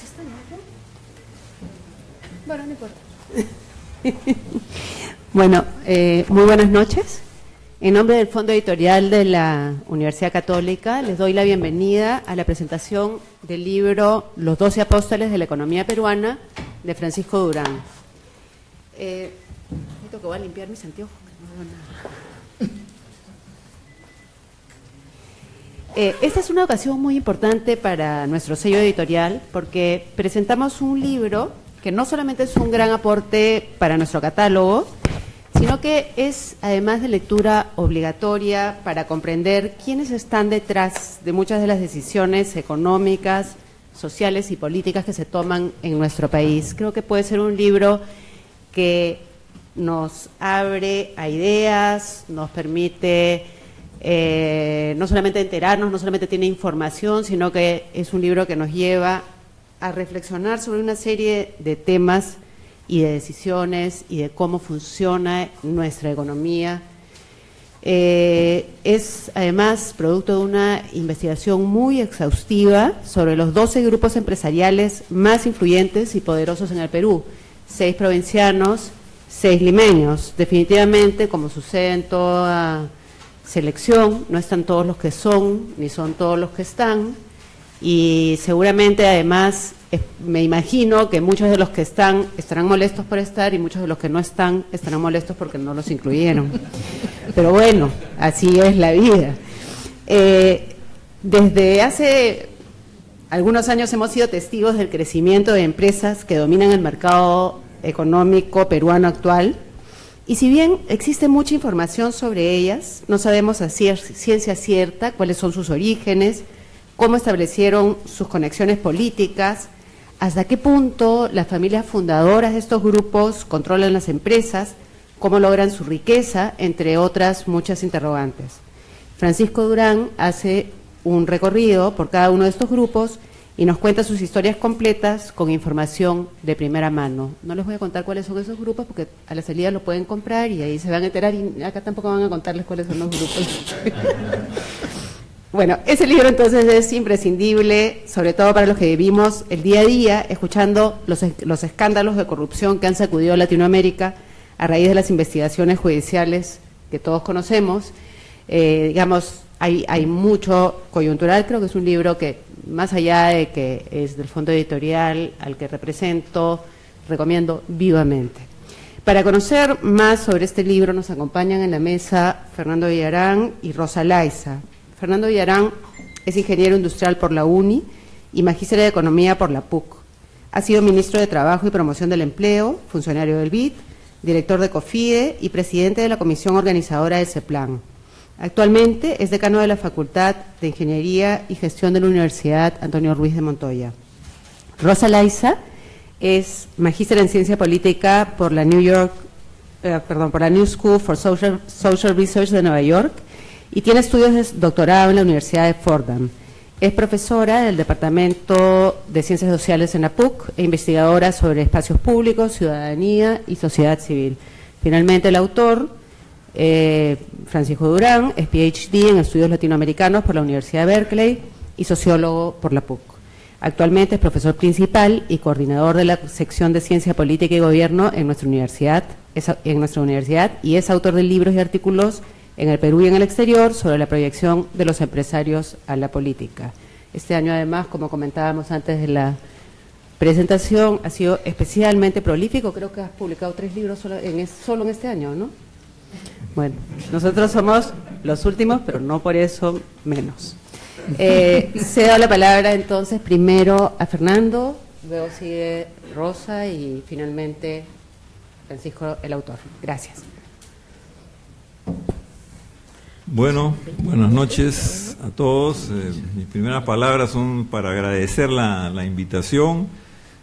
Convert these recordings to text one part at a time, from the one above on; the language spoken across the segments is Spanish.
está, ¿no? Bueno, no importa. Bueno, muy buenas noches. En nombre del Fondo Editorial de la Universidad Católica, les doy la bienvenida a la presentación del libro Los 12 Apóstoles de la Economía Peruana, de Francisco Durán. Necesito que voy a limpiar mis anteojos, que no veo nada. Esta es una ocasión muy importante para nuestro sello editorial, porque presentamos un libro que no solamente es un gran aporte para nuestro catálogo, sino que es además de lectura obligatoria para comprender quiénes están detrás de muchas de las decisiones económicas, sociales y políticas que se toman en nuestro país. Creo que puede ser un libro que nos abre a ideas, nos permite no solamente enterarnos, no solamente tiene información, sino que es un libro que nos lleva a reflexionar sobre una serie de temas y de decisiones y de cómo funciona nuestra economía. Es además producto de una investigación muy exhaustiva sobre los 12 grupos empresariales más influyentes y poderosos en el Perú, 6 provincianos, 6 limeños. Definitivamente, como sucede en toda selección, no están todos los que son, ni son todos los que están, y seguramente además me imagino que muchos de los que están estarán molestos por estar y muchos de los que no están estarán molestos porque no los incluyeron. Pero bueno, así es la vida. Desde hace algunos años hemos sido testigos del crecimiento de empresas que dominan el mercado económico peruano actual, y si bien existe mucha información sobre ellas, no sabemos a ciencia cierta cuáles son sus orígenes, cómo establecieron sus conexiones políticas, hasta qué punto las familias fundadoras de estos grupos controlan las empresas, cómo logran su riqueza, entre otras muchas interrogantes. Francisco Durán hace un recorrido por cada uno de estos grupos y nos cuenta sus historias completas con información de primera mano. No les voy a contar cuáles son esos grupos porque a la salida lo pueden comprar y ahí se van a enterar, y acá tampoco van a contarles cuáles son los grupos. Bueno, ese libro entonces es imprescindible, sobre todo para los que vivimos el día a día, escuchando los escándalos de corrupción que han sacudido Latinoamérica a raíz de las investigaciones judiciales que todos conocemos. Digamos, hay mucho coyuntural. Creo que es un libro que, más allá de que es del Fondo Editorial al que represento, recomiendo vivamente. Para conocer más sobre este libro nos acompañan en la mesa Fernando Villarán y Rosa Laiza. Fernando Villarán es ingeniero industrial por la UNI y magíster de Economía por la PUC. Ha sido ministro de Trabajo y Promoción del Empleo, funcionario del BID, director de COFIDE y presidente de la comisión organizadora del CEPLAN. Actualmente es decano de la Facultad de Ingeniería y Gestión de la Universidad Antonio Ruiz de Montoya. Rosa Laiza es magíster en Ciencia Política por la New School for Social Research de Nueva York, y tiene estudios de doctorado en la Universidad de Fordham. Es profesora del Departamento de Ciencias Sociales en la PUC e investigadora sobre espacios públicos, ciudadanía y sociedad civil. Finalmente, el autor, Francisco Durán, es PhD en estudios latinoamericanos por la Universidad de Berkeley y sociólogo por la PUC. Actualmente es profesor principal y coordinador de la sección de Ciencia Política y Gobierno en nuestra universidad y es autor de libros y artículos en el Perú y en el exterior sobre la proyección de los empresarios a la política. Este año, además, como comentábamos antes de la presentación, ha sido especialmente prolífico. Creo que has publicado 3 libros solo en este año, ¿no? Bueno, nosotros somos los últimos, pero no por eso menos. Cedo la palabra entonces primero a Fernando, luego sigue Rosa y finalmente Francisco, el autor. Gracias. Bueno, buenas noches a todos. Mis primeras palabras son para agradecer la invitación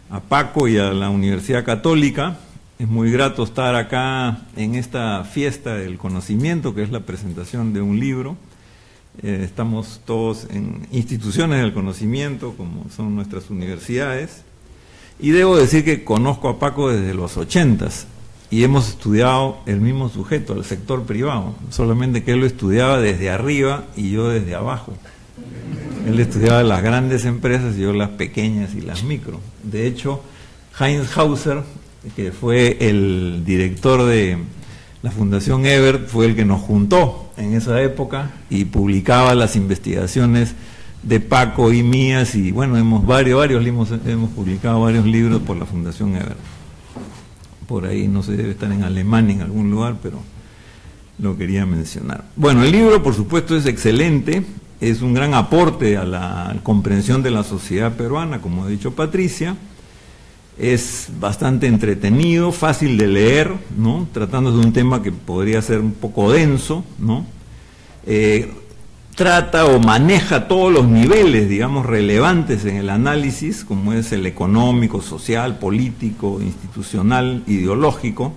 a Paco y a la Universidad Católica. Es muy grato estar acá en esta fiesta del conocimiento, que es la presentación de un libro. Estamos todos en instituciones del conocimiento, como son nuestras universidades. Y debo decir que conozco a Paco desde los 80s. Y hemos estudiado el mismo sujeto, el sector privado, solamente que él lo estudiaba desde arriba y yo desde abajo. Él estudiaba las grandes empresas y yo las pequeñas y las micro. De hecho, Heinz Hauser, que fue el director de la Fundación Ebert, fue el que nos juntó en esa época y publicaba las investigaciones de Paco y mías, y bueno, hemos publicado varios libros por la Fundación Ebert. Por ahí, no sé, debe estar en Alemania en algún lugar, pero lo quería mencionar. Bueno, el libro, por supuesto, es excelente, es un gran aporte a la comprensión de la sociedad peruana, como ha dicho Patricia. Es bastante entretenido, fácil de leer, ¿no? Tratándose de un tema que podría ser un poco denso, ¿no? Trata o maneja todos los niveles, digamos, relevantes en el análisis, como es el económico, social, político, institucional, ideológico,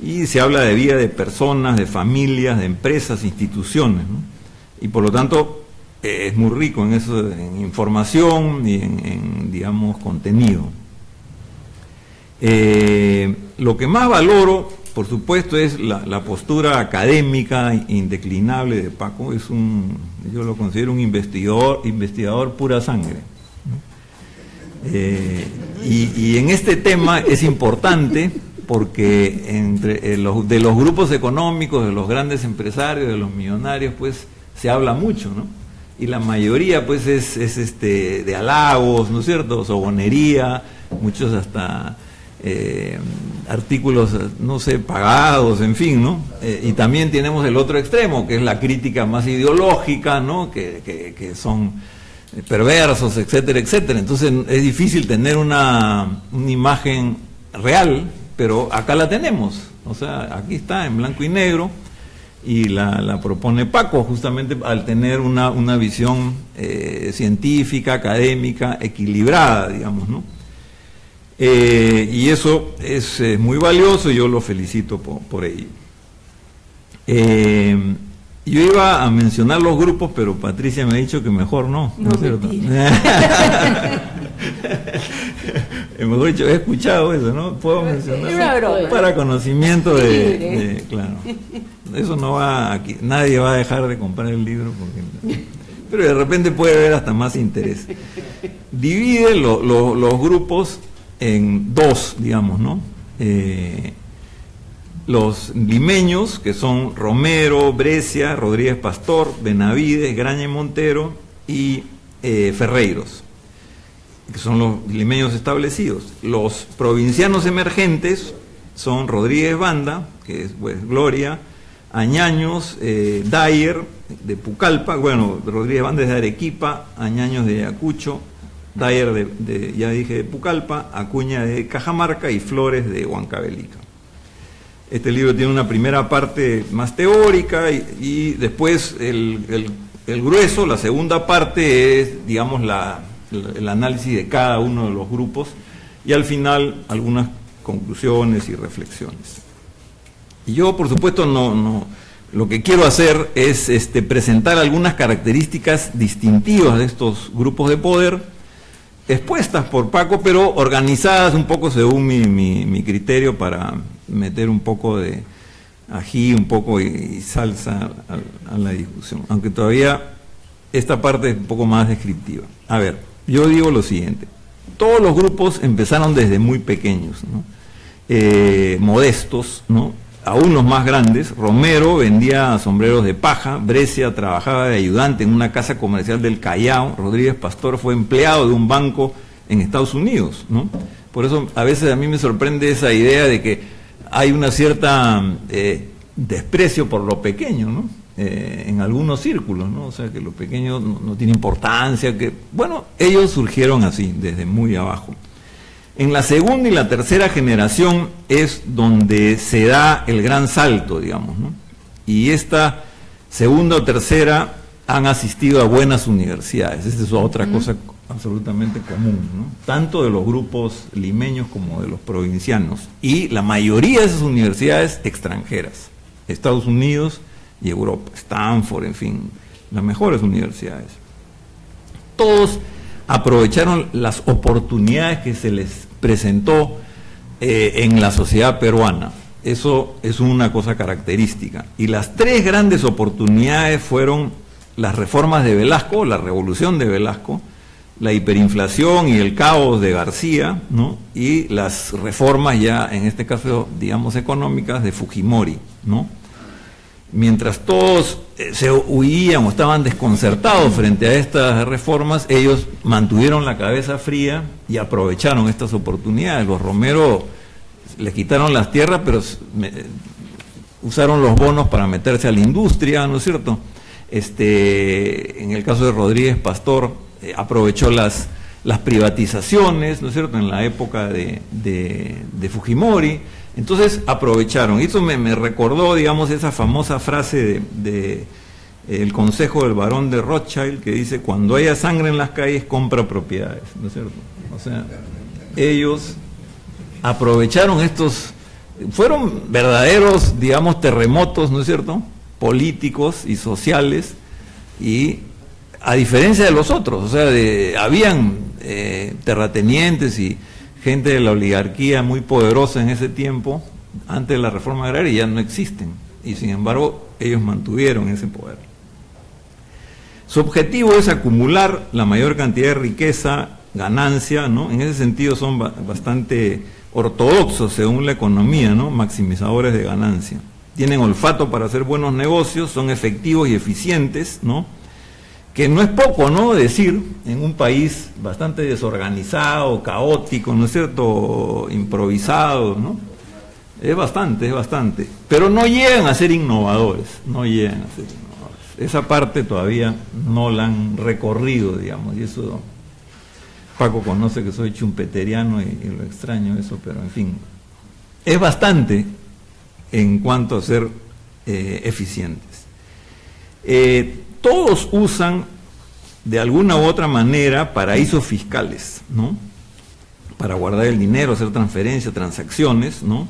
y se habla de vida de personas, de familias, de empresas, instituciones, ¿no? Y por lo tanto es muy rico en eso, en información y en digamos, contenido. Lo que más valoro, por supuesto, es la postura académica indeclinable de Paco. Yo lo considero un investigador pura sangre, ¿no? Y en este tema es importante porque de los grupos económicos, de los grandes empresarios, de los millonarios, pues se habla mucho, ¿no? Y la mayoría pues es de halagos, ¿no es cierto?, sobonería, muchos hasta artículos, no sé, pagados, en fin, ¿no? Y también tenemos el otro extremo, que es la crítica más ideológica, ¿no?, que son perversos, etcétera, etcétera. Entonces es difícil tener una imagen real, pero acá la tenemos, o sea, aquí está en blanco y negro, y la propone Paco, justamente al tener una visión científica, académica, equilibrada, digamos, ¿no? Y eso es muy valioso y yo lo felicito por ello. Yo iba a mencionar los grupos, pero Patricia me ha dicho que mejor no, ¿no es cierto? Mejor dicho, he escuchado eso, ¿no? Puedo mencionar para conocimiento claro. Eso no va aquí, nadie va a dejar de comprar el libro porque, pero de repente puede haber hasta más interés. Divide los grupos en dos, digamos, ¿no? Los limeños, que son Romero, Breccia, Rodríguez Pastor, Benavides, Graña y Montero, y Ferreiros, que son los limeños establecidos. Los provincianos emergentes son Rodríguez Banda, que es pues Gloria, Añaños, Dyer de Pucallpa, bueno, Rodríguez Banda es de Arequipa, Añaños de Ayacucho, Dyer ya dije, de Pucallpa, Acuña de Cajamarca y Flores de Huancavelica. Este libro tiene una primera parte más teórica y después el grueso, la segunda parte es, digamos, el análisis de cada uno de los grupos y al final algunas conclusiones y reflexiones. Y yo, por supuesto, lo que quiero hacer es presentar algunas características distintivas de estos grupos de poder, expuestas por Paco, pero organizadas un poco según mi criterio para meter un poco de ají, un poco y salsa a la discusión, aunque todavía esta parte es un poco más descriptiva. A ver, yo digo lo siguiente: todos los grupos empezaron desde muy pequeños, ¿no? Modestos, ¿no? Aún los más grandes. Romero vendía sombreros de paja, Breccia trabajaba de ayudante en una casa comercial del Callao, Rodríguez Pastor fue empleado de un banco en Estados Unidos, ¿no? Por eso a veces a mí me sorprende esa idea de que hay una cierta desprecio por lo pequeño, ¿no? En algunos círculos, ¿no? O sea, que lo pequeño no tiene importancia, que bueno, ellos surgieron así, desde muy abajo. En la segunda y la tercera generación es donde se da el gran salto, digamos, ¿no? Y esta segunda o tercera han asistido a buenas universidades. Esta es otra cosa absolutamente común, ¿no? Tanto de los grupos limeños como de los provincianos. Y la mayoría de esas universidades extranjeras, Estados Unidos y Europa, Stanford, en fin, las mejores universidades. Todos aprovecharon las oportunidades que se les presentó en la sociedad peruana. Eso es una cosa característica. Y las tres grandes oportunidades fueron las reformas de Velasco, la revolución de Velasco, la hiperinflación y el caos de García, ¿no? Y las reformas ya, en este caso, digamos, económicas de Fujimori, ¿no? Mientras todos se huían o estaban desconcertados frente a estas reformas, ellos mantuvieron la cabeza fría y aprovecharon estas oportunidades. Los Romero les quitaron las tierras, pero usaron los bonos para meterse a la industria, ¿no es cierto? En el caso de Rodríguez Pastor, aprovechó las privatizaciones, ¿no es cierto?, en la época de Fujimori. Entonces aprovecharon. Y eso me recordó, digamos, esa famosa frase de el consejo del barón de Rothschild, que dice: cuando haya sangre en las calles, compra propiedades, ¿no es cierto? O sea, ellos aprovecharon fueron verdaderos, digamos, terremotos, ¿no es cierto?, políticos y sociales, y a diferencia de los otros, o sea, habían terratenientes y gente de la oligarquía muy poderosa en ese tiempo, antes de la reforma agraria, ya no existen, y sin embargo ellos mantuvieron ese poder. Su objetivo es acumular la mayor cantidad de riqueza, ganancia, ¿no? En ese sentido son bastante ortodoxos según la economía, ¿no? Maximizadores de ganancia. Tienen olfato para hacer buenos negocios, son efectivos y eficientes, ¿no? Que no es poco, ¿no?, decir, en un país bastante desorganizado, caótico, ¿no es cierto?, improvisado, ¿no? Es bastante, pero no llegan a ser innovadores, Esa parte todavía no la han recorrido, digamos, y eso Paco conoce que soy chumpeteriano y lo extraño eso, pero en fin, es bastante en cuanto a ser eficientes. Todos usan de alguna u otra manera paraísos fiscales, ¿no?, para guardar el dinero, hacer transferencias, transacciones, ¿no?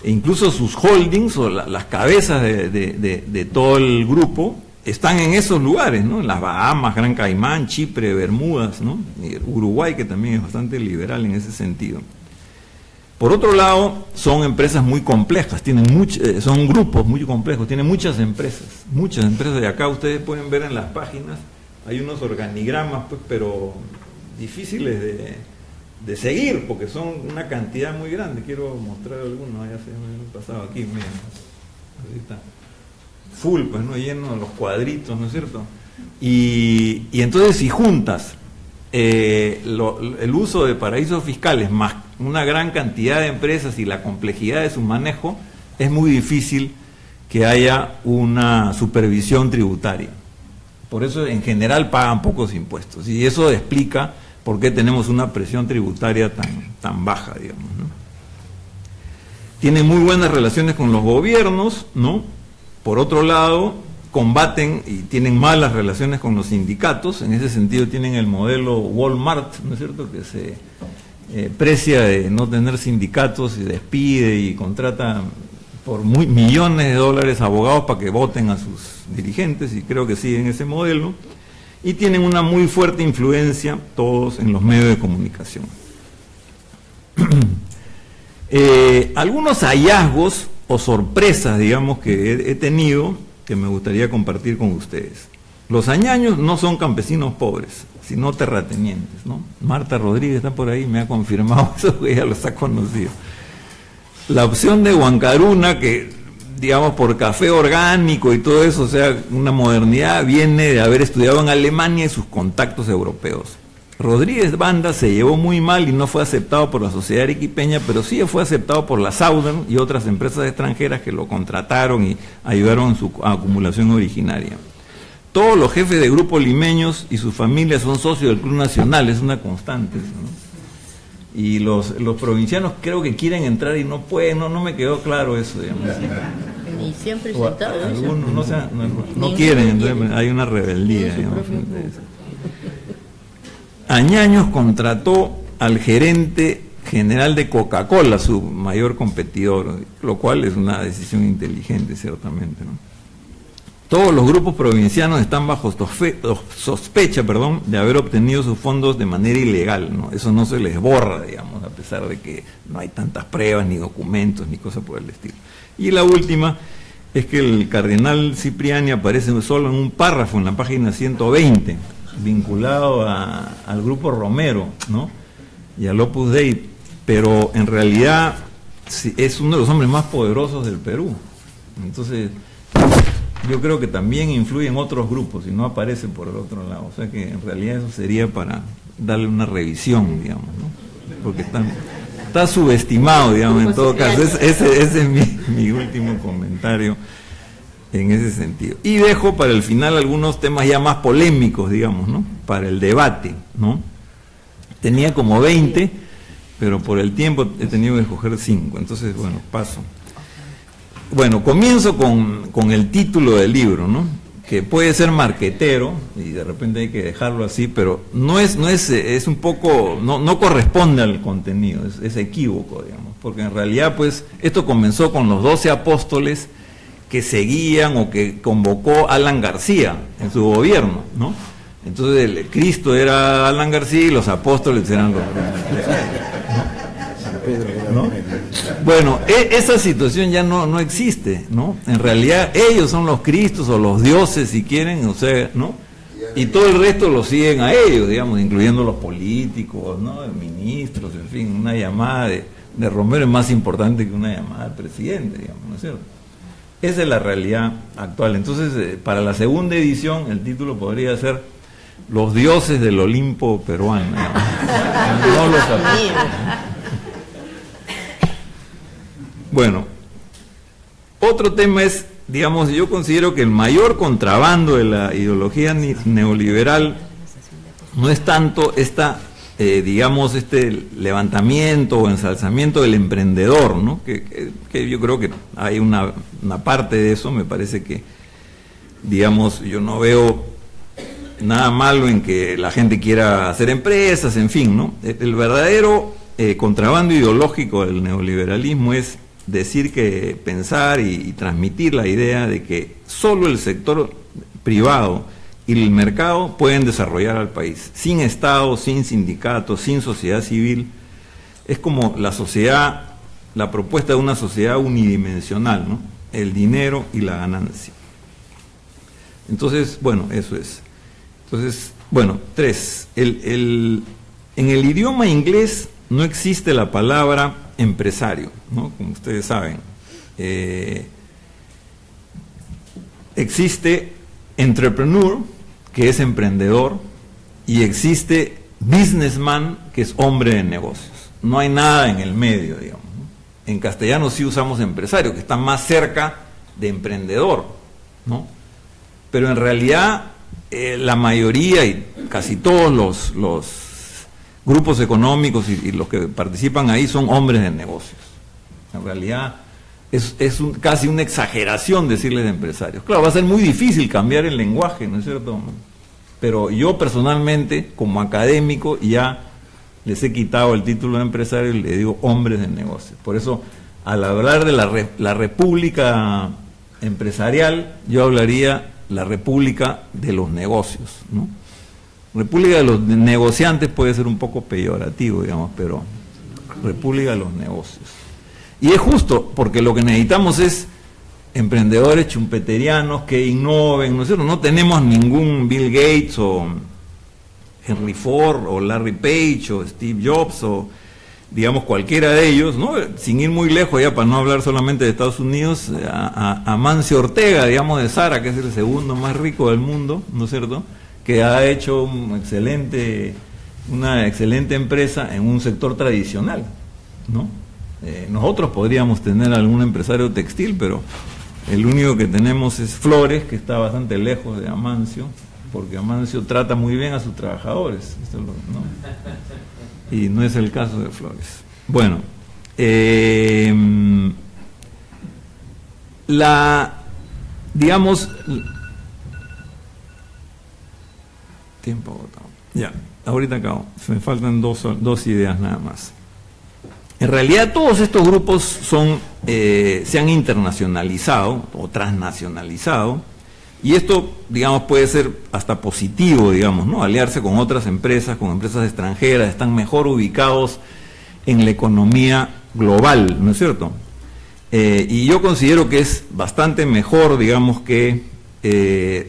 E incluso sus holdings o las cabezas de todo el grupo están en esos lugares, ¿no? En las Bahamas, Gran Caimán, Chipre, Bermudas, ¿no? Y Uruguay, que también es bastante liberal en ese sentido. Por otro lado, son empresas muy complejas, son grupos muy complejos, tienen muchas empresas, y acá ustedes pueden ver en las páginas, hay unos organigramas, pues, pero difíciles de seguir, porque son una cantidad muy grande. Quiero mostrar algunos, ya se me han pasado aquí, miren, así está, full, pues, ¿no?, lleno de los cuadritos, ¿no es cierto? Y entonces, si juntas el uso de paraísos fiscales más una gran cantidad de empresas y la complejidad de su manejo, es muy difícil que haya una supervisión tributaria. Por eso en general pagan pocos impuestos, y eso explica por qué tenemos una presión tributaria tan baja, digamos, ¿no? Tienen muy buenas relaciones con los gobiernos, ¿no? Por otro lado, combaten y tienen malas relaciones con los sindicatos. En ese sentido tienen el modelo Walmart, ¿no es cierto?, que se precia de no tener sindicatos y despide y contrata por millones de dólares abogados para que voten a sus dirigentes, y creo que siguen ese modelo, y tienen una muy fuerte influencia todos en los medios de comunicación. Algunos hallazgos o sorpresas, digamos, que he tenido, que me gustaría compartir con ustedes. Los añaños no son campesinos pobres, sino terratenientes, ¿no? Marta Rodríguez está por ahí, me ha confirmado eso, que ella los ha conocido. La opción de Huancaruna, que, digamos, por café orgánico y todo eso, o sea, una modernidad, viene de haber estudiado en Alemania y sus contactos europeos. Rodríguez Banda se llevó muy mal y no fue aceptado por la sociedad arequipeña, pero sí fue aceptado por la Southern y otras empresas extranjeras que lo contrataron y ayudaron en su acumulación originaria. Todos los jefes de grupos limeños y sus familias son socios del Club Nacional, es una constante, ¿no? Y los provincianos creo que quieren entrar y no pueden, no me quedó claro eso, digamos. Ni siempre sentado eso. Algunos no quieren, entonces hay una rebeldía, digamos. Añaños contrató al gerente general de Coca-Cola, su mayor competidor, lo cual es una decisión inteligente, ciertamente, ¿no? Todos los grupos provincianos están bajo sospecha, de haber obtenido sus fondos de manera ilegal, ¿no? Eso no se les borra, digamos, a pesar de que no hay tantas pruebas, ni documentos, ni cosas por el estilo. Y la última, es que el cardenal Cipriani aparece solo en un párrafo en la página 120, vinculado al grupo Romero, ¿no? Y al Opus Dei, pero en realidad es uno de los hombres más poderosos del Perú. Entonces, yo creo que también influye en otros grupos y no aparece por el otro lado. O sea que en realidad eso sería para darle una revisión, digamos, ¿no? Porque está subestimado, digamos, en todo caso. Ese es mi último comentario en ese sentido. Y dejo para el final algunos temas ya más polémicos, digamos, ¿no? Para el debate, ¿no? Tenía como 20, pero por el tiempo he tenido que escoger 5. Entonces, bueno, paso. Bueno, comienzo con el título del libro, ¿no? Que puede ser marquetero y de repente hay que dejarlo así, pero es un poco, no corresponde al contenido, es equívoco, digamos, porque en realidad pues esto comenzó con los 12 apóstoles que seguían o que convocó Alan García en su gobierno, ¿no? Entonces el Cristo era Alan García y los apóstoles eran los ¿no? Bueno, esa situación ya no existe, ¿no? En realidad ellos son los Cristos o los dioses, si quieren, o sea, ¿no? Y todo el resto lo siguen a ellos, digamos, incluyendo los políticos, ¿no? Ministros, en fin, una llamada de Romero es más importante que una llamada al presidente, digamos, ¿no es cierto? Esa es la realidad actual. Entonces, para la segunda edición, el título podría ser Los dioses del Olimpo peruano, digamos. No los apóstoles. Bueno, otro tema es, digamos, yo considero que el mayor contrabando de la ideología neoliberal no es tanto digamos, este levantamiento o ensalzamiento del emprendedor, ¿no? Que yo creo que hay una parte de eso, me parece que, digamos, yo no veo nada malo en que la gente quiera hacer empresas, en fin, ¿no? El verdadero contrabando ideológico del neoliberalismo es decir que pensar y transmitir la idea de que solo el sector privado y el mercado pueden desarrollar al país, sin Estado, sin sindicatos, sin sociedad civil. Es como la propuesta de una sociedad unidimensional, ¿no? El dinero y la ganancia. Entonces, bueno, eso es. Entonces, bueno, 3. En el idioma inglés no existe la palabra empresario, ¿no? Como ustedes saben. Existe entrepreneur, que es emprendedor, y existe businessman, que es hombre de negocios. No hay nada en el medio, digamos, ¿no? En castellano sí usamos empresario, que está más cerca de emprendedor, ¿no? Pero en realidad la mayoría y casi todos los grupos económicos y los que participan ahí son hombres de negocios. En realidad es casi una exageración decirles de empresarios. Claro, va a ser muy difícil cambiar el lenguaje, ¿no es cierto? Pero yo personalmente, como académico, ya les he quitado el título de empresario y le digo hombres de negocios. Por eso, al hablar de la república empresarial, yo hablaría la república de los negocios, ¿no? República de los negociantes puede ser un poco peyorativo, digamos, pero república de los negocios. Y es justo, porque lo que necesitamos es emprendedores chumpeterianos que innoven, ¿no es cierto? No tenemos ningún Bill Gates o Henry Ford o Larry Page o Steve Jobs o, digamos, cualquiera de ellos, ¿no? Sin ir muy lejos ya, para no hablar solamente de Estados Unidos, a Mancio Ortega, digamos, de Zara, que es el segundo más rico del mundo, ¿no es cierto?, que ha hecho una excelente empresa en un sector tradicional, ¿no? Nosotros podríamos tener algún empresario textil, pero el único que tenemos es Flores, que está bastante lejos de Amancio, porque Amancio trata muy bien a sus trabajadores, ¿no? Y no es el caso de Flores. Bueno, digamos, tiempo agotado. Ya, ahorita acabo. Me faltan dos ideas nada más. En realidad todos estos grupos se han internacionalizado o transnacionalizado, y esto, digamos, puede ser hasta positivo, digamos, ¿no? Aliarse con otras empresas, con empresas extranjeras, están mejor ubicados en la economía global, ¿no es cierto? y yo considero que es bastante mejor, digamos, que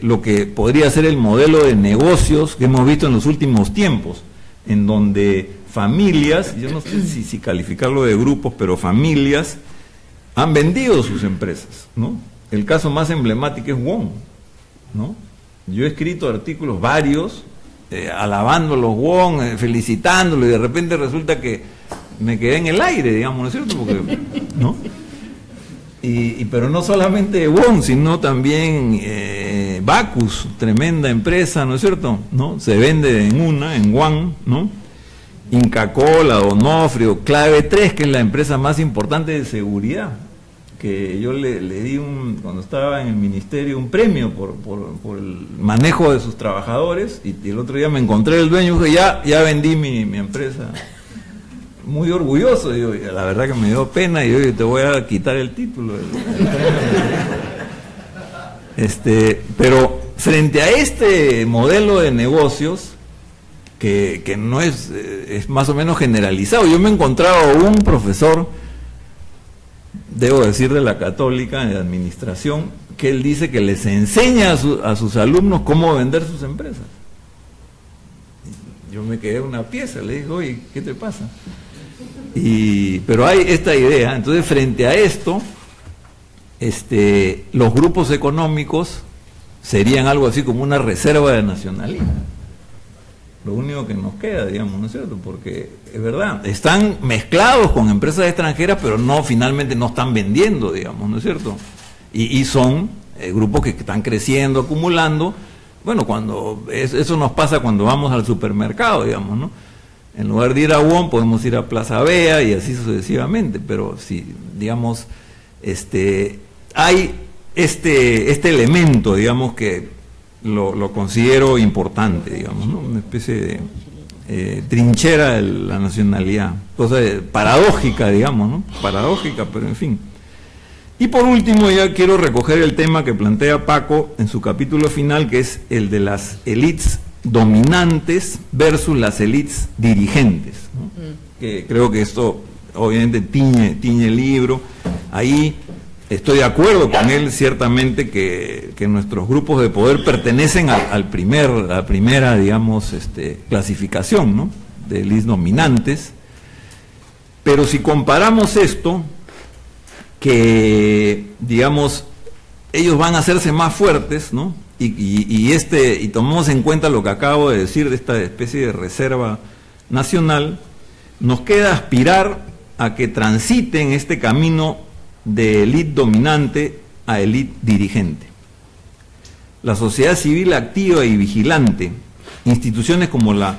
lo que podría ser el modelo de negocios que hemos visto en los últimos tiempos, en donde familias, yo no sé si calificarlo de grupos, pero familias han vendido sus empresas, ¿no? El caso más emblemático es WOM, ¿no? Yo he escrito artículos varios, alabando a los WOM, felicitándolos, y de repente resulta que me quedé en el aire, digamos, ¿no es cierto? Porque, ¿no? Pero no solamente WOM, sino también Bacus, tremenda empresa, ¿no es cierto? ¿No? Se vende en WAN, ¿no? Inca Kola, Donofrio, Clave 3, que es la empresa más importante de seguridad, que yo le di cuando estaba en el ministerio un premio por el manejo de sus trabajadores, y el otro día me encontré el dueño y dije, ya vendí mi empresa. Muy orgulloso, digo, la verdad que me dio pena, y yo te voy a quitar el título. Pero frente a este modelo de negocios, que no es más o menos generalizado, yo me he encontrado un profesor, debo decir de la Católica, de administración, que él dice que les enseña a sus alumnos cómo vender sus empresas. Yo me quedé una pieza, le dije, oye, ¿qué te pasa? Pero hay esta idea, entonces frente a esto, los grupos económicos serían algo así como una reserva de nacionalismo. Lo único que nos queda, digamos, ¿no es cierto? Porque es verdad, están mezclados con empresas extranjeras, pero finalmente no están vendiendo, digamos, ¿no es cierto? Y son grupos que están creciendo, acumulando. Bueno, eso nos pasa cuando vamos al supermercado, digamos, ¿no? En lugar de ir a WOM, podemos ir a Plaza Vea y así sucesivamente, pero si, digamos, hay este elemento, digamos, que lo considero importante, digamos, ¿no? Una especie de trinchera de la nacionalidad, cosa paradójica, digamos, ¿no? Paradójica, pero en fin. Y por último, ya quiero recoger el tema que plantea Paco en su capítulo final, que es el de las élites dominantes versus las élites dirigentes, ¿no? Que creo que esto obviamente tiñe el libro. Ahí estoy de acuerdo con él, ciertamente, que nuestros grupos de poder pertenecen a la primera, digamos, clasificación, ¿no? De élites dominantes. Pero si comparamos esto, que, digamos, ellos van a hacerse más fuertes, ¿no? Y tomamos en cuenta lo que acabo de decir de esta especie de reserva nacional, nos queda aspirar a que transiten este camino de élite dominante a élite dirigente. La sociedad civil activa y vigilante, instituciones como la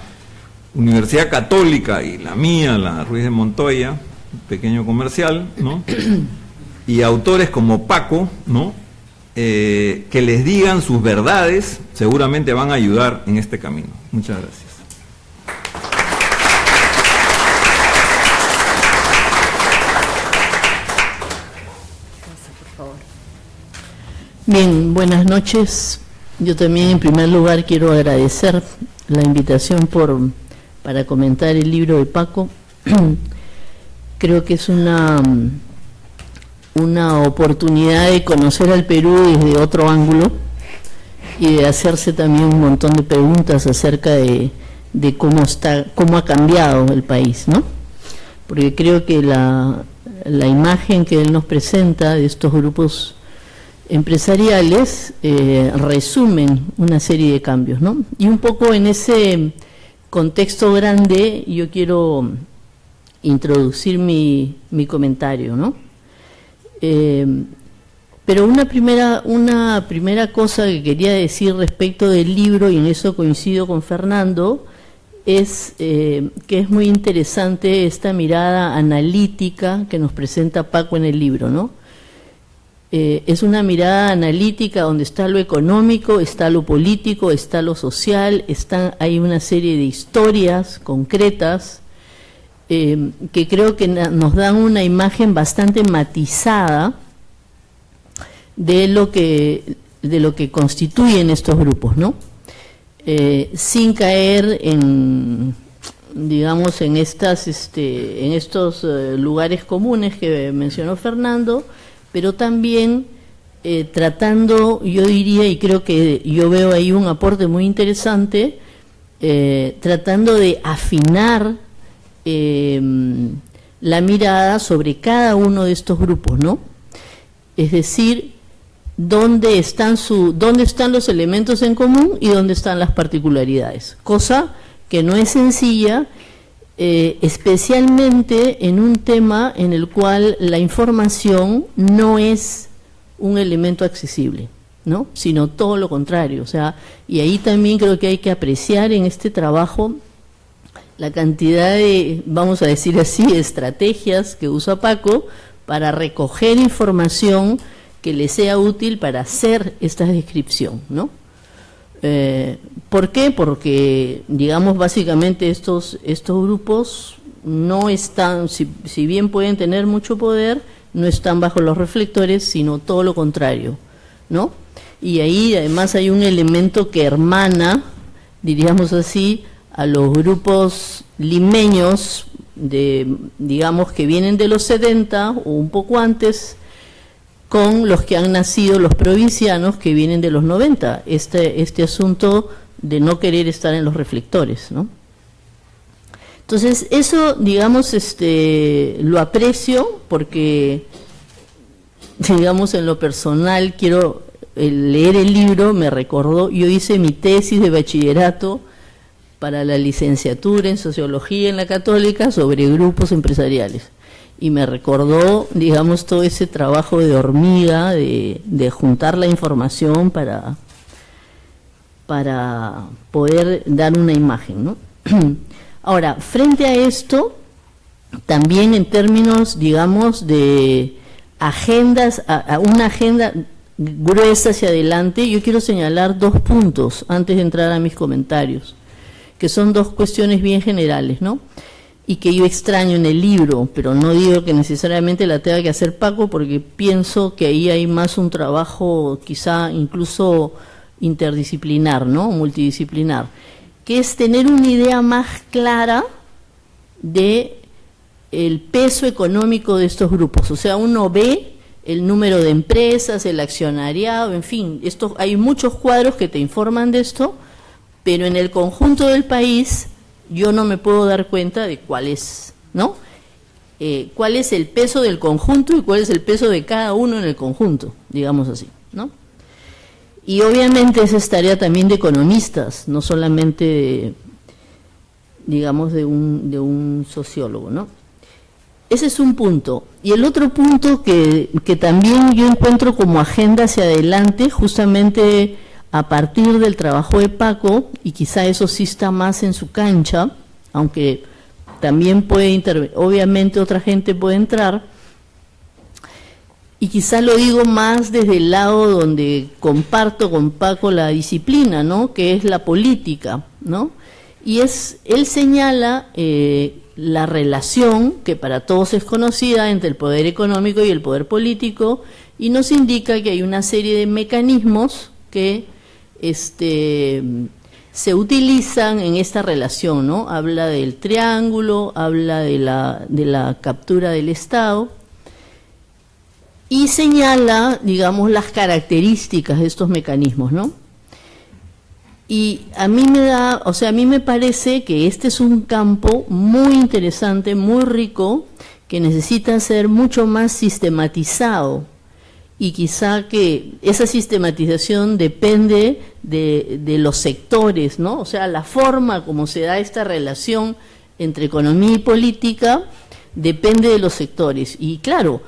Universidad Católica y la mía, la Ruiz de Montoya, pequeño comercial, ¿no? Y autores como Paco, ¿no? Que les digan sus verdades, seguramente van a ayudar en este camino. Muchas gracias. Bien, buenas noches. Yo también, en primer lugar, quiero agradecer la invitación para comentar el libro de Paco. Creo que es una oportunidad de conocer al Perú desde otro ángulo y de hacerse también un montón de preguntas acerca de cómo ha cambiado el país, ¿no? Porque creo que la imagen que él nos presenta de estos grupos empresariales resumen una serie de cambios, ¿no? Y un poco en ese contexto grande yo quiero introducir mi comentario, ¿no? Pero una primera cosa que quería decir respecto del libro, y en eso coincido con Fernando, es que es muy interesante esta mirada analítica que nos presenta Paco en el libro, ¿no? Es una mirada analítica donde está lo económico, está lo político, está lo social, hay una serie de historias concretas que creo que nos dan una imagen bastante matizada de lo que constituyen estos grupos, ¿no? Sin caer en digamos, en estos lugares comunes que mencionó Fernando, pero también tratando, yo diría, y creo que yo veo ahí un aporte muy interesante, tratando de afinar la mirada sobre cada uno de estos grupos, ¿no? Es decir, dónde están los elementos en común y dónde están las particularidades, cosa que no es sencilla, especialmente en un tema en el cual la información no es un elemento accesible, ¿no? Sino todo lo contrario. O sea, y ahí también creo que hay que apreciar en este trabajo la cantidad de, vamos a decir así, estrategias que usa Paco para recoger información que le sea útil para hacer esta descripción, ¿no? ¿Por qué? Porque, digamos, básicamente estos grupos no están, si bien pueden tener mucho poder, no están bajo los reflectores, sino todo lo contrario, ¿no? Y ahí además hay un elemento que hermana, diríamos así, a los grupos limeños, digamos, que vienen de los 70 o un poco antes, con los que han nacido los provincianos que vienen de los 90, este asunto de no querer estar en los reflectores, ¿no? Entonces, eso, digamos, lo aprecio porque, digamos, en lo personal, quiero leer el libro, me recordó, yo hice mi tesis de bachillerato para la licenciatura en Sociología en la Católica sobre grupos empresariales. Y me recordó, digamos, todo ese trabajo de hormiga, de juntar la información para poder dar una imagen, ¿no? Ahora, frente a esto, también en términos, digamos, de agendas, a una agenda gruesa hacia adelante, yo quiero señalar 2 puntos antes de entrar a mis comentarios, que son 2 cuestiones bien generales, ¿no? Y que yo extraño en el libro, pero no digo que necesariamente la tenga que hacer Paco, porque pienso que ahí hay más un trabajo quizá incluso interdisciplinar, ¿no? Multidisciplinar, que es tener una idea más clara de el peso económico de estos grupos. O sea, uno ve el número de empresas, el accionariado, en fin, hay muchos cuadros que te informan de esto, pero en el conjunto del país yo no me puedo dar cuenta de cuál es, ¿no? Cuál es el peso del conjunto y cuál es el peso de cada uno en el conjunto, digamos así, ¿no? Y obviamente esa es tarea también de economistas, no solamente, digamos, de un sociólogo, ¿no? Ese es un punto. Y el otro punto que también yo encuentro como agenda hacia adelante, justamente a partir del trabajo de Paco, y quizá eso sí está más en su cancha, aunque también puede intervenir, obviamente otra gente puede entrar, y quizá lo digo más desde el lado donde comparto con Paco la disciplina, ¿no? Que es la política, ¿no? Y él señala la relación, que para todos es conocida, entre el poder económico y el poder político, y nos indica que hay una serie de mecanismos que se utilizan en esta relación, ¿no? Habla del triángulo, habla de la captura del Estado y señala, digamos, las características de estos mecanismos, ¿no? Y a mí me parece que este es un campo muy interesante, muy rico, que necesita ser mucho más sistematizado. Y quizá que esa sistematización depende de los sectores, ¿no? O sea, la forma como se da esta relación entre economía y política depende de los sectores. Y claro,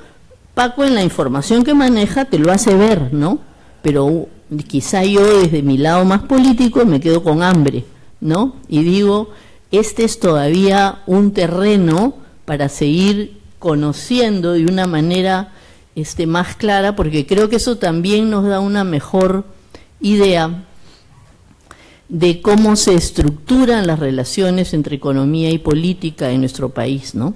Paco en la información que maneja te lo hace ver, ¿no? Pero quizá yo desde mi lado más político me quedo con hambre, ¿no? Y digo, este es todavía un terreno para seguir conociendo de una manera más clara, porque creo que eso también nos da una mejor idea de cómo se estructuran las relaciones entre economía y política en nuestro país, ¿no?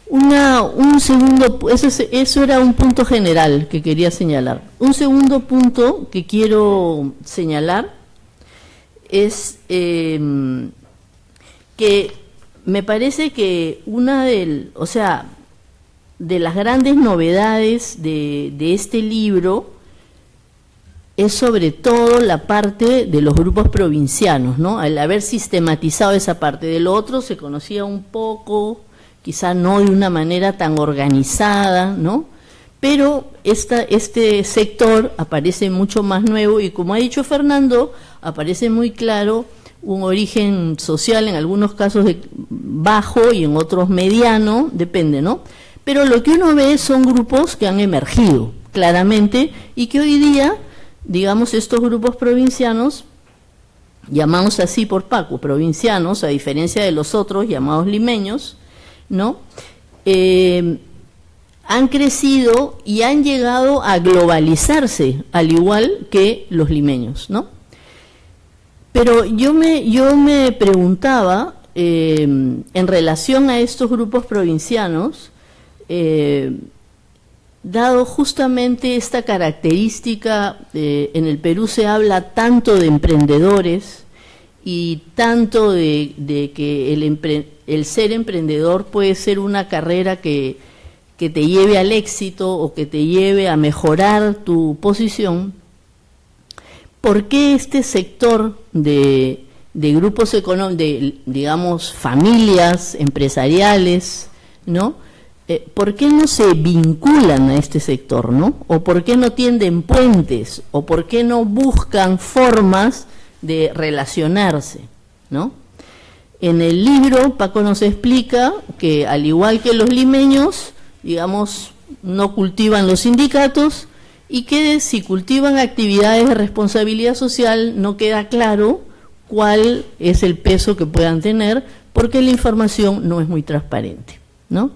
Un segundo, eso era un punto general que quería señalar. Un segundo punto que quiero señalar es que me parece que de las grandes novedades de este libro es sobre todo la parte de los grupos provincianos, ¿no? Al haber sistematizado esa parte. De lo otro se conocía un poco, quizá no de una manera tan organizada, ¿no? Pero este sector aparece mucho más nuevo y, como ha dicho Fernando, aparece muy claro un origen social, en algunos casos bajo y en otros mediano, depende, ¿no? Pero lo que uno ve son grupos que han emergido claramente y que hoy día, digamos, estos grupos provincianos, llamados así por Paco, provincianos, a diferencia de los otros llamados limeños, ¿no? Han crecido y han llegado a globalizarse, al igual que los limeños, ¿no? Pero yo me preguntaba, en relación a estos grupos provincianos, dado justamente esta característica, en el Perú se habla tanto de emprendedores y tanto de que el ser emprendedor puede ser una carrera que te lleve al éxito o que te lleve a mejorar tu posición. ¿Por qué este sector de grupos económicos, digamos, familias empresariales, ¿no? ¿Por qué no se vinculan a este sector, ¿no? ¿O por qué no tienden puentes? ¿O por qué no buscan formas de relacionarse, ¿no? En el libro, Paco nos explica que, al igual que los limeños, digamos, no cultivan los sindicatos, y que si cultivan actividades de responsabilidad social no queda claro cuál es el peso que puedan tener, porque la información no es muy transparente, ¿no?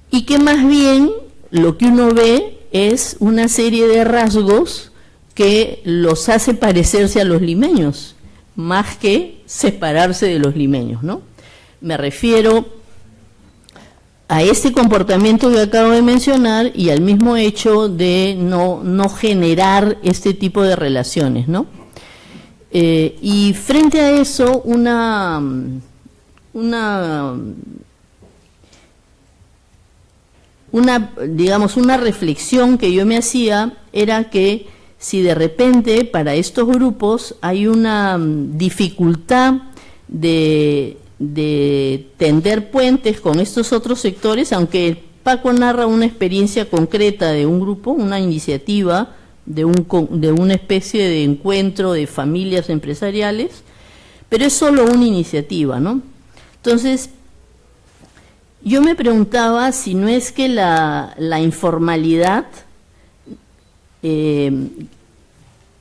Y que más bien lo que uno ve es una serie de rasgos que los hace parecerse a los limeños, más que separarse de los limeños, ¿no? Me refiero a ese comportamiento que acabo de mencionar y al mismo hecho de no generar este tipo de relaciones, ¿no? Y frente a eso, digamos, una reflexión que yo me hacía era que si de repente para estos grupos hay una dificultad de tender puentes con estos otros sectores, aunque Paco narra una experiencia concreta de un grupo, una iniciativa de una especie de encuentro de familias empresariales, pero es solo una iniciativa, ¿no? Entonces, yo me preguntaba si no es que la informalidad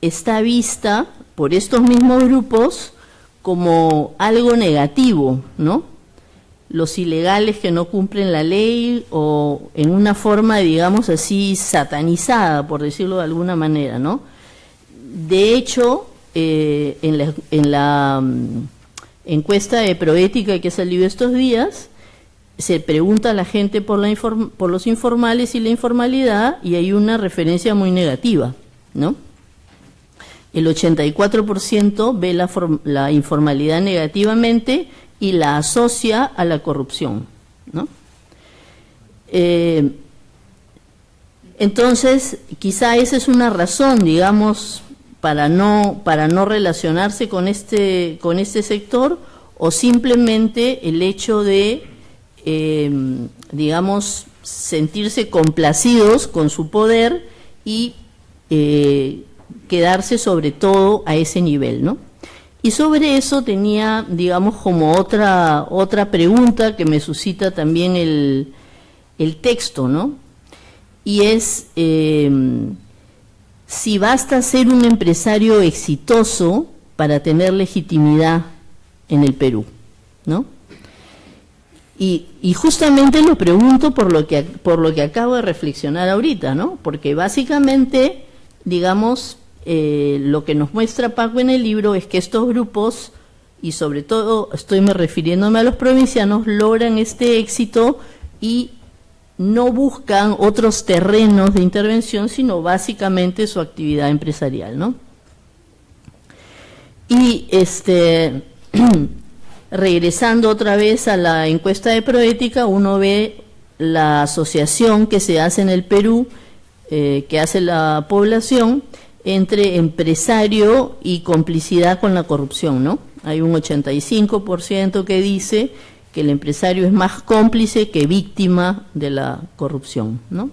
está vista por estos mismos grupos como algo negativo, ¿no? Los ilegales que no cumplen la ley, o en una forma, digamos así, satanizada, por decirlo de alguna manera, ¿no? De hecho, en la encuesta de Proética que ha salido estos días, se pregunta a la gente por los informales y la informalidad, y hay una referencia muy negativa, ¿no? El 84% ve la informalidad negativamente y la asocia a la corrupción, ¿no? Entonces, quizá esa es una razón, digamos, para no relacionarse con este sector, o simplemente el hecho de, digamos, sentirse complacidos con su poder y quedarse sobre todo a ese nivel, ¿no? Y sobre eso tenía, digamos, como otra pregunta que me suscita también el texto, ¿no? Y es si basta ser un empresario exitoso para tener legitimidad en el Perú, ¿no? Y justamente lo pregunto por lo que acabo de reflexionar ahorita, ¿no? Porque básicamente, digamos, lo que nos muestra Paco en el libro es que estos grupos, y sobre todo estoy refiriéndome a los provincianos, logran este éxito y no buscan otros terrenos de intervención, sino básicamente su actividad empresarial, ¿no? Y regresando otra vez a la encuesta de Proética, uno ve la asociación que se hace en el Perú, que hace la población, entre empresario y complicidad con la corrupción, ¿no? Hay un 85% que dice que el empresario es más cómplice que víctima de la corrupción, ¿no?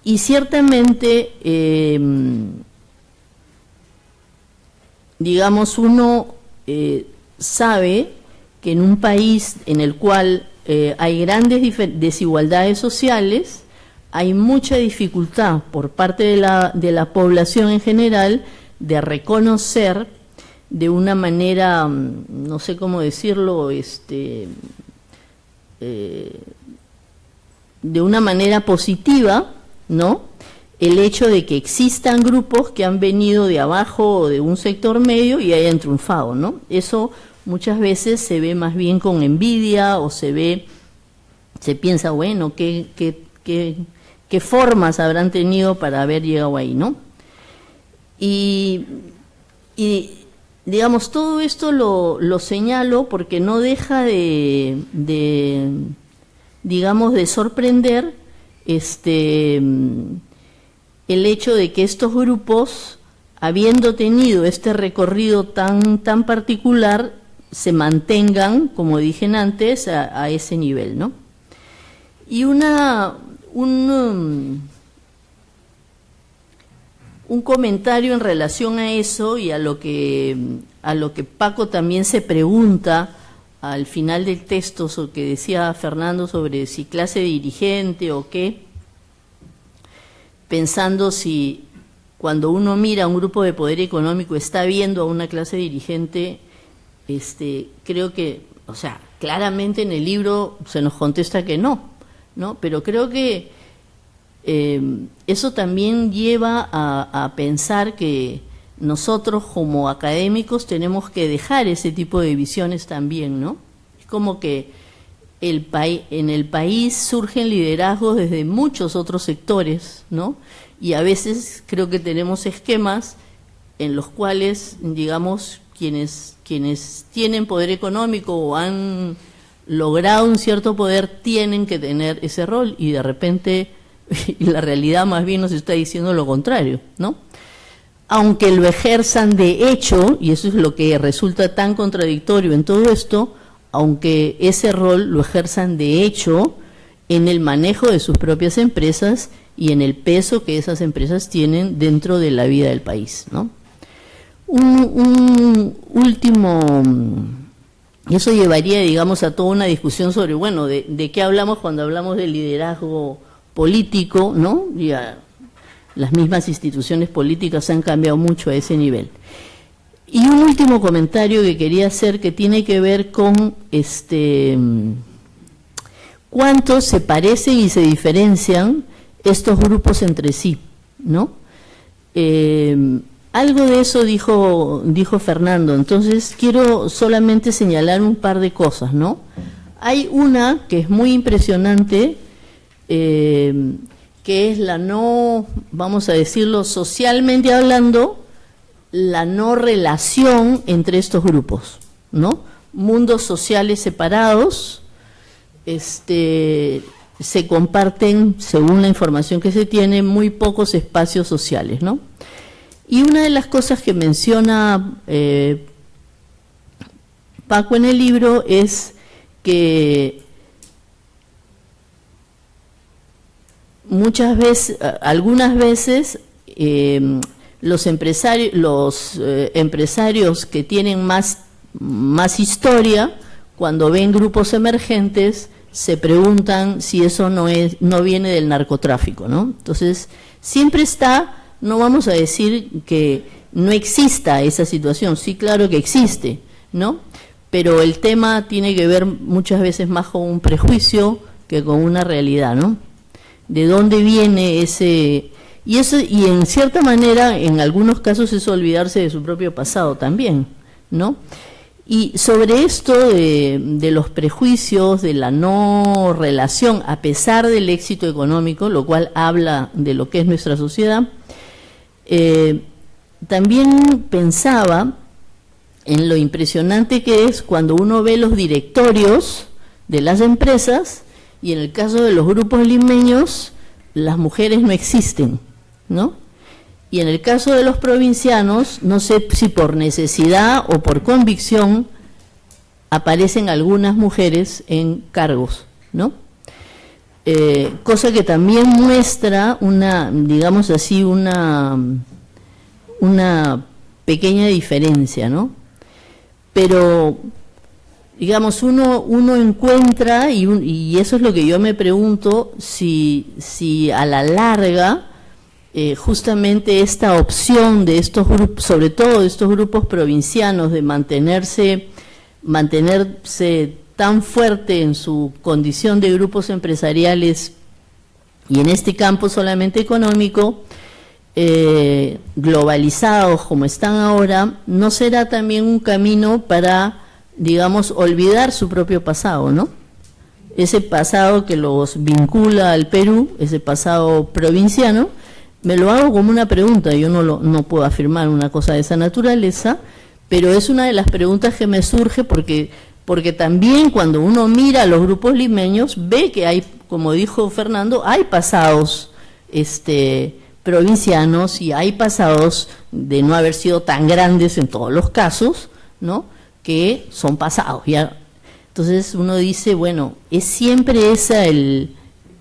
Y ciertamente, digamos, uno sabe que en un país en el cual hay grandes desigualdades sociales, hay mucha dificultad por parte de la población en general de reconocer de una manera, no sé cómo decirlo, de una manera positiva, ¿no?, el hecho de que existan grupos que han venido de abajo o de un sector medio y hayan triunfado, ¿no? Eso muchas veces se ve más bien con envidia o se piensa, bueno, ¿qué formas habrán tenido para haber llegado ahí, ¿no? Y digamos, todo esto lo señalo porque no deja digamos, de sorprender el hecho de que estos grupos, habiendo tenido este recorrido tan particular, se mantengan, como dije antes, a ese nivel, ¿no? Y un comentario en relación a eso y a lo que Paco también se pregunta al final del texto, sobre que decía Fernando sobre si clase dirigente o qué, pensando si cuando uno mira a un grupo de poder económico está viendo a una clase dirigente, creo que, o sea, claramente en el libro se nos contesta que no, pero creo que eso también lleva a pensar que nosotros como académicos tenemos que dejar ese tipo de visiones también, ¿no? Es como que en el país surgen liderazgos desde muchos otros sectores, ¿no? Y a veces creo que tenemos esquemas en los cuales, digamos, quienes tienen poder económico o han logrado un cierto poder tienen que tener ese rol, y de repente la realidad más bien nos está diciendo lo contrario, ¿no? Aunque lo ejerzan de hecho, y eso es lo que resulta tan contradictorio en todo esto, aunque ese rol lo ejerzan de hecho en el manejo de sus propias empresas y en el peso que esas empresas tienen dentro de la vida del país, ¿no? Un último, y eso llevaría, digamos, a toda una discusión sobre, bueno, de qué hablamos cuando hablamos de liderazgo político, ¿no? Ya las mismas instituciones políticas han cambiado mucho a ese nivel. Y un último comentario que quería hacer, que tiene que ver con cuánto se parecen y se diferencian estos grupos entre sí, ¿no? Algo de eso dijo Fernando, entonces quiero solamente señalar un par de cosas, ¿no? Hay una que es muy impresionante, que es la no, vamos a decirlo socialmente hablando, la no relación entre estos grupos, ¿no? Mundos sociales separados, se comparten, según la información que se tiene, muy pocos espacios sociales, ¿no? Y una de las cosas que menciona Paco en el libro es que algunas veces los empresarios que tienen más historia, cuando ven grupos emergentes, se preguntan si eso no viene del narcotráfico, ¿no? Entonces, siempre está, no vamos a decir que no exista esa situación, sí, claro que existe, ¿no? Pero el tema tiene que ver muchas veces más con un prejuicio que con una realidad, ¿no? ¿De dónde viene ese...? Y en cierta manera, en algunos casos, es olvidarse de su propio pasado también, ¿no? Y sobre esto de los prejuicios, de la no relación, a pesar del éxito económico, lo cual habla de lo que es nuestra sociedad, también pensaba en lo impresionante que es cuando uno ve los directorios de las empresas, y en el caso de los grupos limeños, las mujeres no existen, ¿no? Y en el caso de los provincianos, no sé si por necesidad o por convicción, aparecen algunas mujeres en cargos, ¿no? Cosa que también muestra una, digamos así, una pequeña diferencia, ¿no? Pero, digamos, uno encuentra, y eso es lo que yo me pregunto, si a la larga, justamente esta opción de estos grupos, sobre todo de estos grupos provincianos, de mantenerse tan fuerte en su condición de grupos empresariales y en este campo solamente económico, globalizados como están ahora, ¿no será también un camino para, digamos, olvidar su propio pasado, ¿no? Ese pasado que los vincula al Perú, ese pasado provinciano. Me lo hago como una pregunta, yo no puedo afirmar una cosa de esa naturaleza, pero es una de las preguntas que me surge porque también cuando uno mira a los grupos limeños, ve que hay, como dijo Fernando, hay pasados provincianos y hay pasados de no haber sido tan grandes en todos los casos, ¿no? Que son pasados, ¿ya? Entonces uno dice, bueno, es siempre esa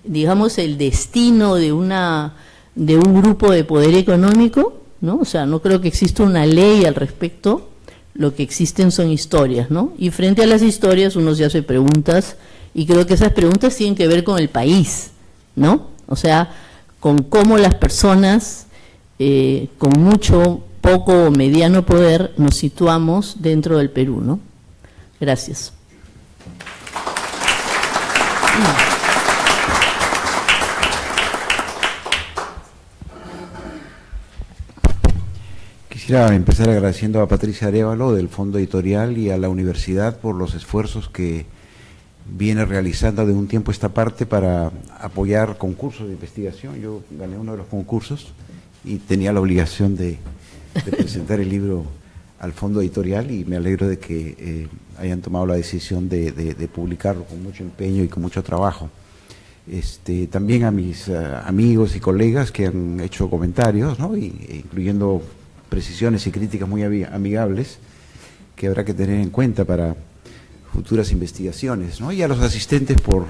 digamos, el destino de un grupo de poder económico, ¿no? O sea, no creo que exista una ley al respecto, lo que existen son historias, ¿no? Y frente a las historias uno se hace preguntas, y creo que esas preguntas tienen que ver con el país, ¿no? O sea, con cómo las personas con mucho, poco o mediano poder nos situamos dentro del Perú, ¿no? Gracias. Quisiera empezar agradeciendo a Patricia Arévalo del Fondo Editorial y a la universidad por los esfuerzos que viene realizando de un tiempo a esta parte para apoyar concursos de investigación. Yo gané uno de los concursos y tenía la obligación de presentar el libro al Fondo Editorial, y me alegro de que hayan tomado la decisión de publicarlo con mucho empeño y con mucho trabajo. También a mis amigos y colegas que han hecho comentarios, ¿no? Incluyendo precisiones y críticas muy amigables que habrá que tener en cuenta para futuras investigaciones, ¿no? Y a los asistentes por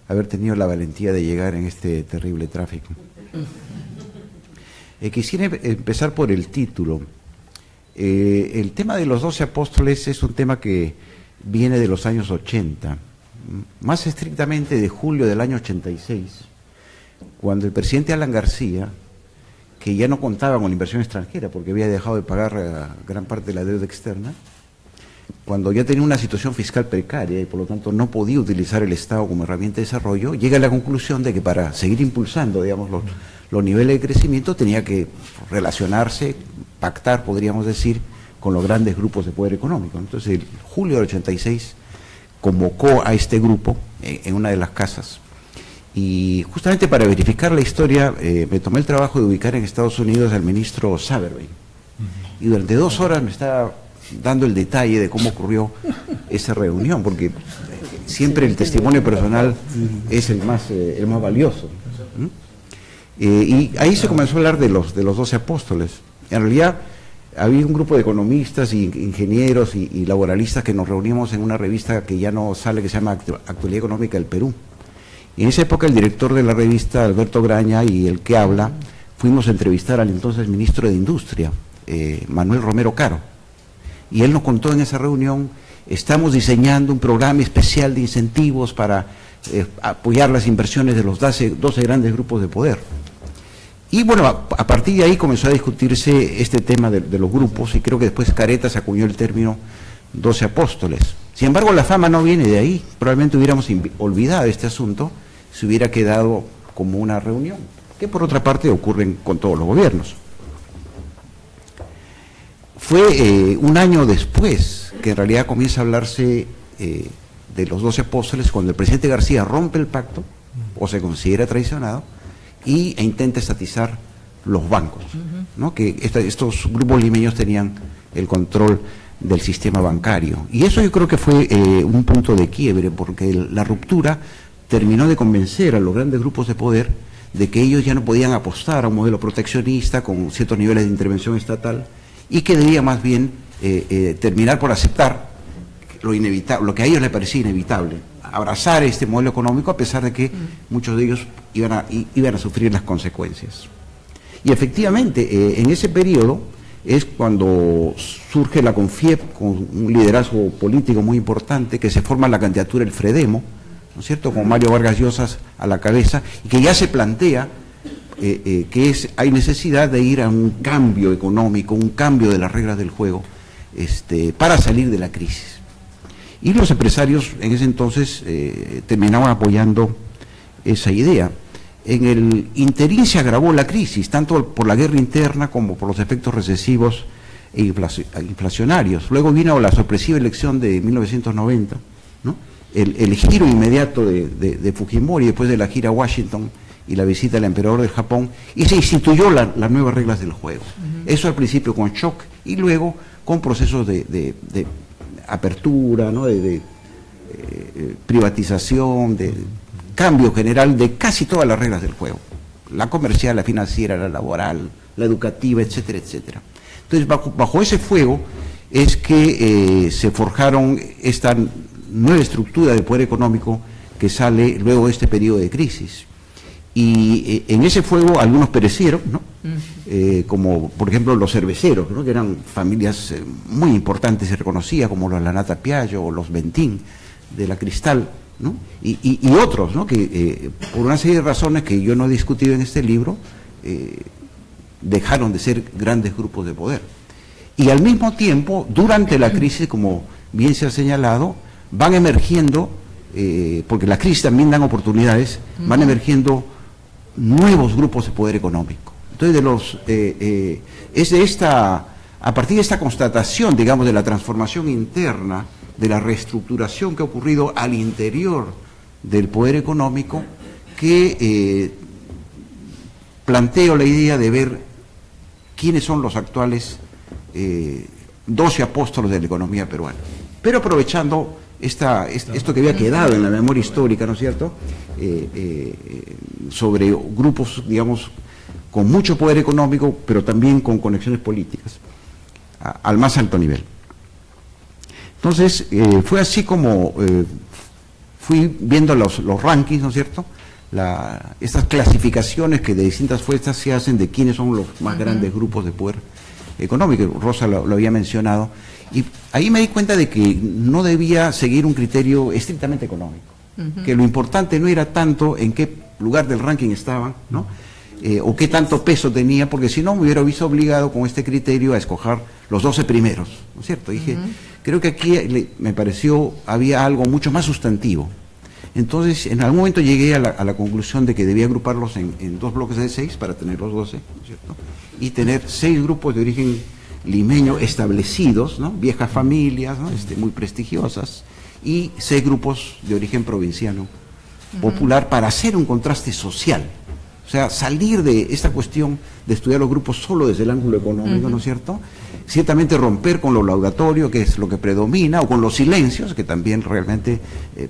haber tenido la valentía de llegar en este terrible tráfico. Quisiera empezar por el título. El tema de los 12 apóstoles es un tema que viene de los años 80, más estrictamente de julio del año 86, cuando el presidente Alan García, que ya no contaba con la inversión extranjera porque había dejado de pagar gran parte de la deuda externa, cuando ya tenía una situación fiscal precaria y por lo tanto no podía utilizar el Estado como herramienta de desarrollo, llega a la conclusión de que para seguir impulsando, digamos, los niveles de crecimiento tenía que relacionarse, pactar, podríamos decir, con los grandes grupos de poder económico. Entonces, en julio del 86 convocó a este grupo en una de las casas. Y justamente para verificar la historia, me tomé el trabajo de ubicar en Estados Unidos al ministro Saberbein. Y durante 2 horas me estaba dando el detalle de cómo ocurrió esa reunión, porque siempre el testimonio personal es el más valioso. Y ahí se comenzó a hablar de los 12 apóstoles. En realidad había un grupo de economistas y ingenieros y laboralistas que nos reuníamos en una revista que ya no sale, que se llama Actualidad Económica del Perú. Y en esa época el director de la revista, Alberto Graña, y el que habla, fuimos a entrevistar al entonces ministro de Industria, Manuel Romero Caro. Y él nos contó en esa reunión, estamos diseñando un programa especial de incentivos para apoyar las inversiones de los 12 grandes grupos de poder. Y bueno, a partir de ahí comenzó a discutirse este tema de los grupos, y creo que después Caretas acuñó el término 12 apóstoles. Sin embargo, la fama no viene de ahí. Probablemente hubiéramos olvidado este asunto si hubiera quedado como una reunión, que por otra parte ocurren con todos los gobiernos. Fue un año después que en realidad comienza a hablarse de los 12 apóstoles, cuando el presidente García rompe el pacto, o se considera traicionado, e intenta estatizar los bancos, ¿no? Que estos grupos limeños tenían el control del sistema bancario. Y eso yo creo que fue un punto de quiebre, porque la ruptura terminó de convencer a los grandes grupos de poder de que ellos ya no podían apostar a un modelo proteccionista con ciertos niveles de intervención estatal y que debía más bien terminar por aceptar lo inevitable, lo que a ellos les parecía inevitable, abrazar este modelo económico a pesar de que muchos de ellos iban a sufrir las consecuencias. Y efectivamente, en ese periodo es cuando surge la CONFIEP con un liderazgo político muy importante, que se forma la candidatura del Fredemo, ¿no es cierto?, con Mario Vargas Llosa a la cabeza, y que ya se plantea que hay necesidad de ir a un cambio económico, un cambio de las reglas del juego, para salir de la crisis. Y los empresarios en ese entonces terminaban apoyando esa idea. En el interín se agravó la crisis, tanto por la guerra interna como por los efectos recesivos e inflacionarios. Luego vino la sorpresiva elección de 1990, ¿no? El giro inmediato de Fujimori después de la gira a Washington y la visita del emperador del Japón, y se instituyó las nuevas reglas del juego. Eso al principio con shock y luego con procesos de apertura, ¿no? de privatización, de cambio general de casi todas las reglas del juego, la comercial, la financiera, la laboral, la educativa, etcétera, etcétera. Entonces, bajo ese fuego es que se forjaron esta nueva estructura del poder económico que sale luego de este periodo de crisis. Y en ese fuego algunos perecieron, ¿no? Como por ejemplo los cerveceros, ¿no? Que eran familias muy importantes y reconocidas, como los Lanata Piaggio o los Bentín de la Cristal, ¿no? Y otros, ¿no? Que por una serie de razones que yo no he discutido en este libro, dejaron de ser grandes grupos de poder. Y al mismo tiempo, durante la crisis, como bien se ha señalado, van emergiendo, porque la crisis también dan oportunidades, van emergiendo nuevos grupos de poder económico. Entonces, a partir de esta constatación, digamos, de la transformación interna, de la reestructuración que ha ocurrido al interior del poder económico, que planteo la idea de ver quiénes son los actuales 12 apóstoles de la economía peruana. Pero aprovechando esto que había quedado en la memoria histórica, ¿no es cierto?, sobre grupos, digamos, con mucho poder económico, pero también con conexiones políticas, al más alto nivel. Entonces, fue así como fui viendo los rankings, ¿no es cierto?, estas clasificaciones que de distintas fuerzas se hacen de quiénes son los más grandes grupos de poder económico. Rosa lo había mencionado, y ahí me di cuenta de que no debía seguir un criterio estrictamente económico, que lo importante no era tanto en qué lugar del ranking estaban, ¿no? O qué tanto peso tenía, porque si no me hubiera visto obligado con este criterio a escoger los 12 primeros, ¿no es cierto? Dije, creo que aquí me pareció había algo mucho más sustantivo. Entonces, en algún momento llegué a la conclusión de que debía agruparlos en 2 bloques de 6 para tener los 12, ¿no es cierto?, y tener 6 grupos de origen limeño establecidos, ¿no?, viejas familias, ¿no?, muy prestigiosas, y 6 grupos de origen provinciano popular, para hacer un contraste social. O sea, salir de esta cuestión de estudiar los grupos solo desde el ángulo económico, ¿no es cierto? Ciertamente romper con lo laudatorio, que es lo que predomina, o con los silencios, que también realmente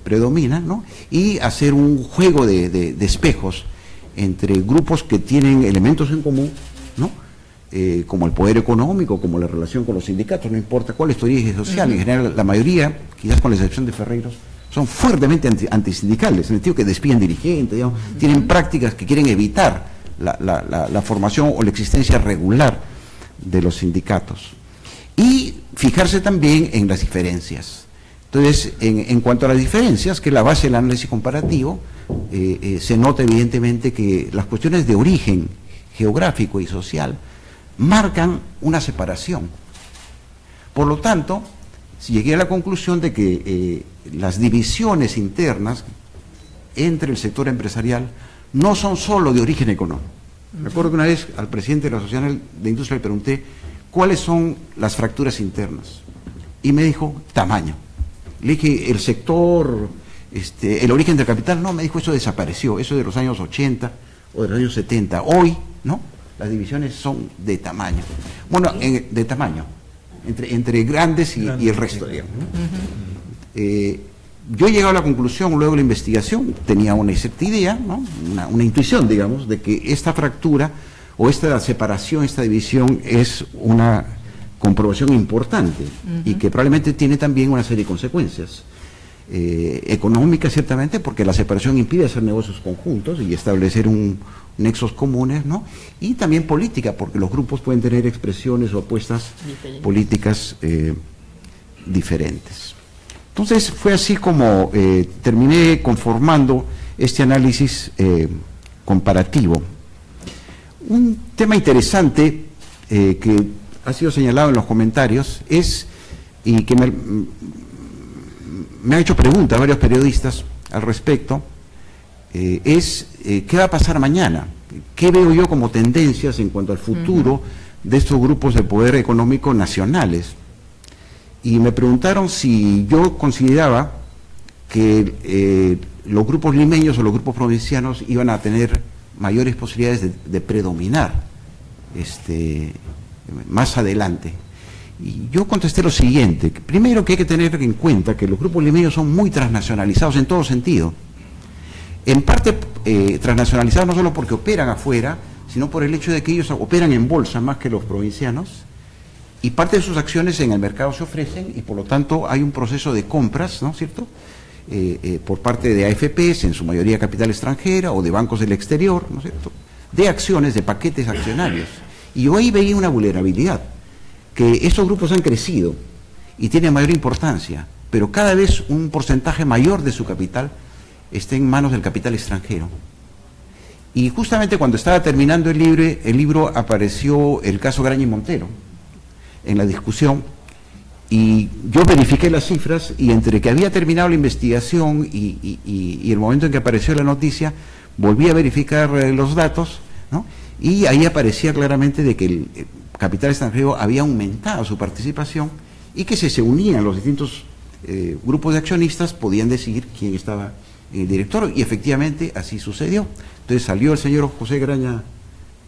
predominan, ¿no? Y hacer un juego de espejos entre grupos que tienen elementos en común, ¿no? Como el poder económico, como la relación con los sindicatos, no importa cuál es tu origen social. En general, la mayoría, quizás con la excepción de Ferreiros, son fuertemente antisindicales, en el sentido que despiden dirigentes, digamos, tienen prácticas que quieren evitar la formación o la existencia regular de los sindicatos. Y fijarse también en las diferencias. Entonces, en cuanto a las diferencias, que es la base del análisis comparativo, se nota evidentemente que las cuestiones de origen geográfico y social marcan una separación. Por lo tanto, llegué a la conclusión de que las divisiones internas entre el sector empresarial no son solo de origen económico. Recuerdo que una vez al presidente de la Asociación de Industria le pregunté cuáles son las fracturas internas, y me dijo tamaño. Le dije el sector, el origen del capital, no, me dijo eso desapareció, eso de los años 80 o de los años 70. Hoy, ¿no?, las divisiones son de tamaño. Bueno, de tamaño, entre grandes y el resto, digamos, ¿no? Yo he llegado a la conclusión, luego de la investigación, tenía una cierta idea, ¿no? una intuición, digamos, de que esta fractura o esta separación, esta división es una comprobación importante y que probablemente tiene también una serie de consecuencias. Económicas, ciertamente, porque la separación impide hacer negocios conjuntos y establecer nexos comunes, ¿no? Y también política, porque los grupos pueden tener expresiones o apuestas políticas diferentes. Entonces fue así como terminé conformando este análisis comparativo. Un tema interesante que ha sido señalado en los comentarios es, y que me han hecho preguntas varios periodistas al respecto, es ¿qué va a pasar mañana? ¿Qué veo yo como tendencias en cuanto al futuro de estos grupos de poder económico nacionales? Y me preguntaron si yo consideraba que los grupos limeños o los grupos provincianos iban a tener mayores posibilidades de predominar más adelante. Y yo contesté lo siguiente: primero, que hay que tener en cuenta que los grupos limeños son muy transnacionalizados en todo sentido. En parte transnacionalizados no solo porque operan afuera, sino por el hecho de que ellos operan en bolsa más que los provincianos, y parte de sus acciones en el mercado se ofrecen, y por lo tanto hay un proceso de compras, ¿no es cierto?, por parte de AFPs, en su mayoría capital extranjera, o de bancos del exterior, ¿no es cierto?, de acciones, de paquetes accionarios. Y yo ahí veía una vulnerabilidad, que estos grupos han crecido y tienen mayor importancia, pero cada vez un porcentaje mayor de su capital está en manos del capital extranjero. Y justamente cuando estaba terminando el libro apareció el caso Graña y Montero en la discusión, y yo verifiqué las cifras, y entre que había terminado la investigación y el momento en que apareció la noticia, volví a verificar los datos, ¿no? Y ahí aparecía claramente de que el capital extranjero había aumentado su participación, y que si se unían los distintos grupos de accionistas podían decidir quién estaba en el directorio, y efectivamente así sucedió. Entonces salió el señor José Graña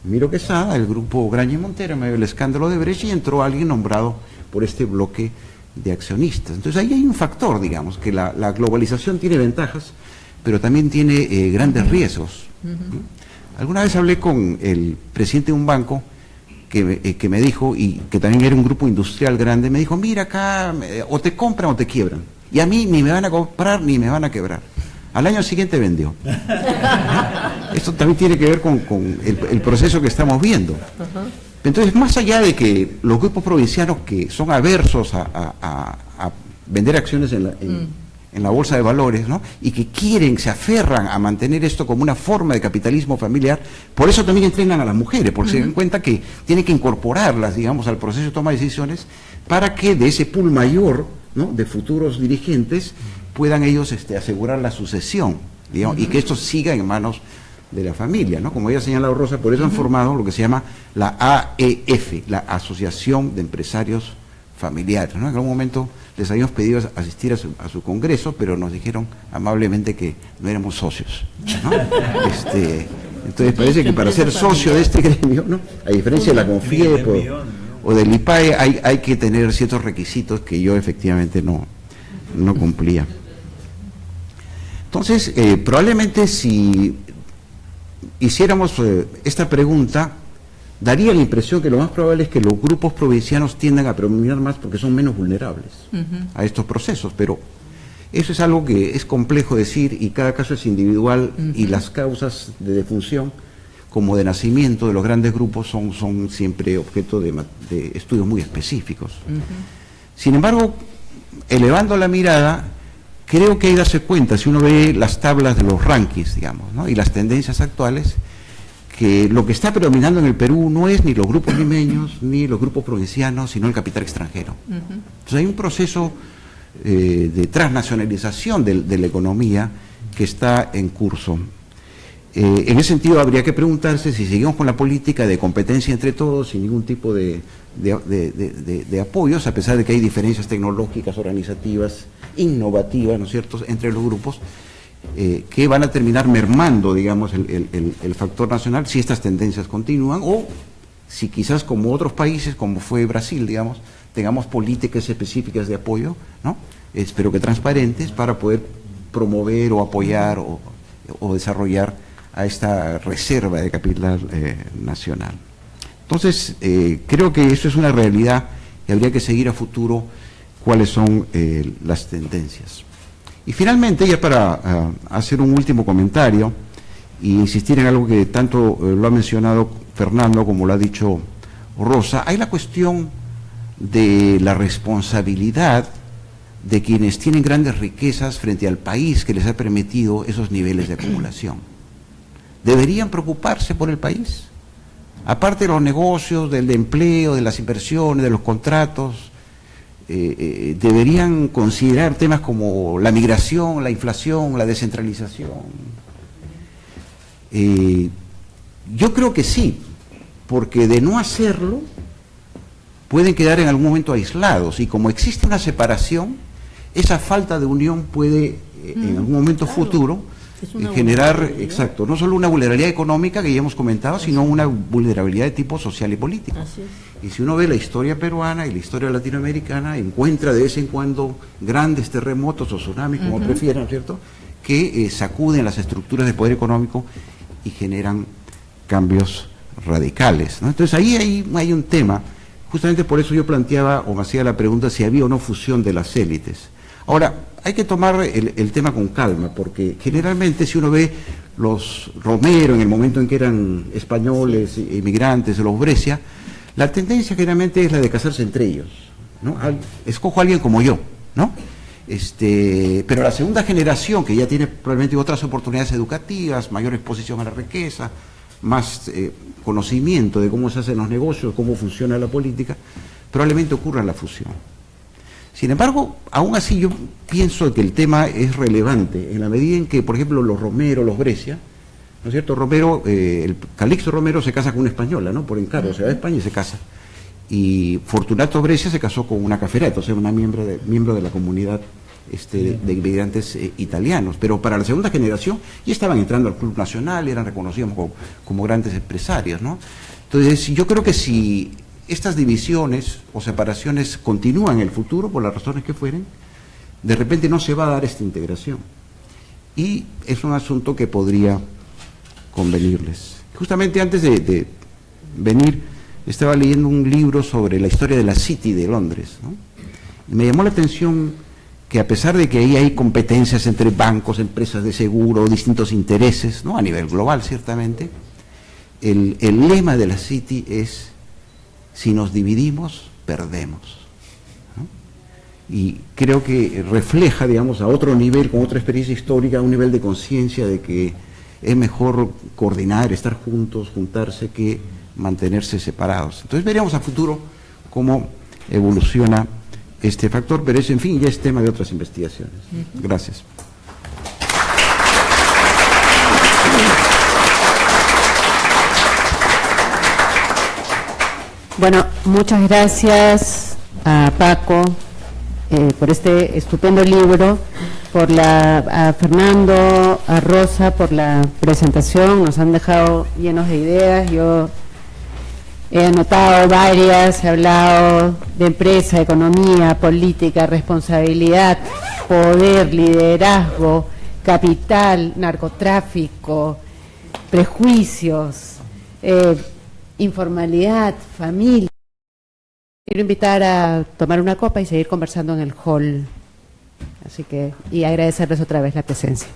Miro Quesada, el grupo Graña y Montero, en medio del escándalo de Brecht, y entró alguien nombrado por este bloque de accionistas. Entonces ahí hay un factor, digamos, que la globalización tiene ventajas, pero también tiene grandes riesgos. Alguna vez hablé con el presidente de un banco que me dijo, y que también era un grupo industrial grande, me dijo: mira, acá o te compran o te quiebran, y a mí ni me van a comprar ni me van a quebrar. Al año siguiente vendió. Esto también tiene que ver con el proceso que estamos viendo. Entonces, más allá de que los grupos provincianos que son aversos a vender acciones en la bolsa de valores, ¿no?, y que se aferran a mantener esto como una forma de capitalismo familiar, por eso también entrenan a las mujeres, porque se dan cuenta que tienen que incorporarlas, digamos, al proceso de toma de decisiones, para que de ese pool mayor, ¿no?, de futuros dirigentes puedan ellos asegurar la sucesión, digamos, y que esto siga en manos de la familia, ¿no? Como había señalado Rosa, por eso han formado lo que se llama la AEF, la Asociación de Empresarios Familiares, ¿no? En algún momento les habíamos pedido asistir a su congreso, pero nos dijeron amablemente que no éramos socios, ¿no? Entonces parece que para ser socio de este gremio, ¿no?, a diferencia de la CONFIEP o del IPAE, hay que tener ciertos requisitos que yo efectivamente no cumplía. Entonces, probablemente si hiciéramos esta pregunta, daría la impresión que lo más probable es que los grupos provincianos tiendan a predominar más porque son menos vulnerables a estos procesos, pero eso es algo que es complejo decir, y cada caso es individual, y las causas de defunción como de nacimiento de los grandes grupos son siempre objeto de estudios muy específicos. Sin embargo, elevando la mirada, creo que hay que darse cuenta, si uno ve las tablas de los rankings, digamos, ¿no?, y las tendencias actuales, que lo que está predominando en el Perú no es ni los grupos limeños ni los grupos provincianos, sino el capital extranjero. Entonces hay un proceso de transnacionalización de la economía que está en curso. En ese sentido habría que preguntarse si seguimos con la política de competencia entre todos, sin ningún tipo de apoyos, a pesar de que hay diferencias tecnológicas, organizativas, innovativas, ¿no es cierto?, entre los grupos, que van a terminar mermando, digamos, el factor nacional si estas tendencias continúan, o si quizás como otros países, como fue Brasil, digamos, tengamos políticas específicas de apoyo, ¿no? Espero que transparentes, para poder promover o apoyar o desarrollar a esta reserva de capital nacional. Entonces, creo que eso es una realidad y habría que seguir a futuro cuáles son las tendencias. Y finalmente, ya para hacer un último comentario e insistir en algo que tanto lo ha mencionado Fernando como lo ha dicho Rosa, hay la cuestión de la responsabilidad de quienes tienen grandes riquezas frente al país que les ha permitido esos niveles de acumulación. ¿Deberían preocuparse por el país? Aparte de los negocios, del empleo, de las inversiones, de los contratos, deberían considerar temas como la migración, la inflación, la descentralización. Yo creo que sí, porque de no hacerlo pueden quedar en algún momento aislados, y como existe una separación, esa falta de unión puede en algún momento futuro generar, exacto, no solo una vulnerabilidad económica que ya hemos comentado, sino una vulnerabilidad de tipo social y político. Y si uno ve la historia peruana y la historia latinoamericana, encuentra de vez en cuando grandes terremotos o tsunamis, como prefieran, ¿cierto?, que sacuden las estructuras de poder económico y generan cambios radicales, ¿no? Entonces ahí hay un tema, justamente por eso yo planteaba o me hacía la pregunta si había o no fusión de las élites. Ahora, hay que tomar el tema con calma, porque generalmente si uno ve los Romero en el momento en que eran españoles, inmigrantes, los Brescia, la tendencia generalmente es la de casarse entre ellos, ¿no? Escojo a alguien como yo, ¿no? Pero la segunda generación, que ya tiene probablemente otras oportunidades educativas, mayor exposición a la riqueza, más conocimiento de cómo se hacen los negocios, cómo funciona la política, probablemente ocurra la fusión. Sin embargo, aún así yo pienso que el tema es relevante en la medida en que, por ejemplo, los Romero, los Brescia, ¿no es cierto? Romero, el Calixto Romero se casa con una española, ¿no? Por encargo, se va a España y se casa. Y Fortunato Brescia se casó con una caferata, o sea, una miembro de la comunidad de inmigrantes italianos. Pero para la segunda generación ya estaban entrando al Club Nacional, eran reconocidos como grandes empresarios, ¿no? Entonces, yo creo que si estas divisiones o separaciones continúan en el futuro, por las razones que fueren, de repente no se va a dar esta integración. Y es un asunto que podría convenirles. Justamente antes de venir, estaba leyendo un libro sobre la historia de la City de Londres, ¿no? Y me llamó la atención que, a pesar de que ahí hay competencias entre bancos, empresas de seguro, distintos intereses, ¿no?, a nivel global ciertamente, el lema de la City es: si nos dividimos, perdemos, ¿no? Y creo que refleja, digamos, a otro nivel, con otra experiencia histórica, un nivel de conciencia de que es mejor coordinar, estar juntos, juntarse, que mantenerse separados. Entonces veremos a futuro cómo evoluciona este factor, pero eso, en fin, ya es tema de otras investigaciones. Gracias. Bueno, muchas gracias a Paco por este estupendo libro, a Fernando, a Rosa por la presentación. Nos han dejado llenos de ideas. Yo he anotado varias, he hablado de empresa, economía, política, responsabilidad, poder, liderazgo, capital, narcotráfico, prejuicios, informalidad, familia. Quiero invitar a tomar una copa y seguir conversando en el hall. Así que, y agradecerles otra vez la presencia.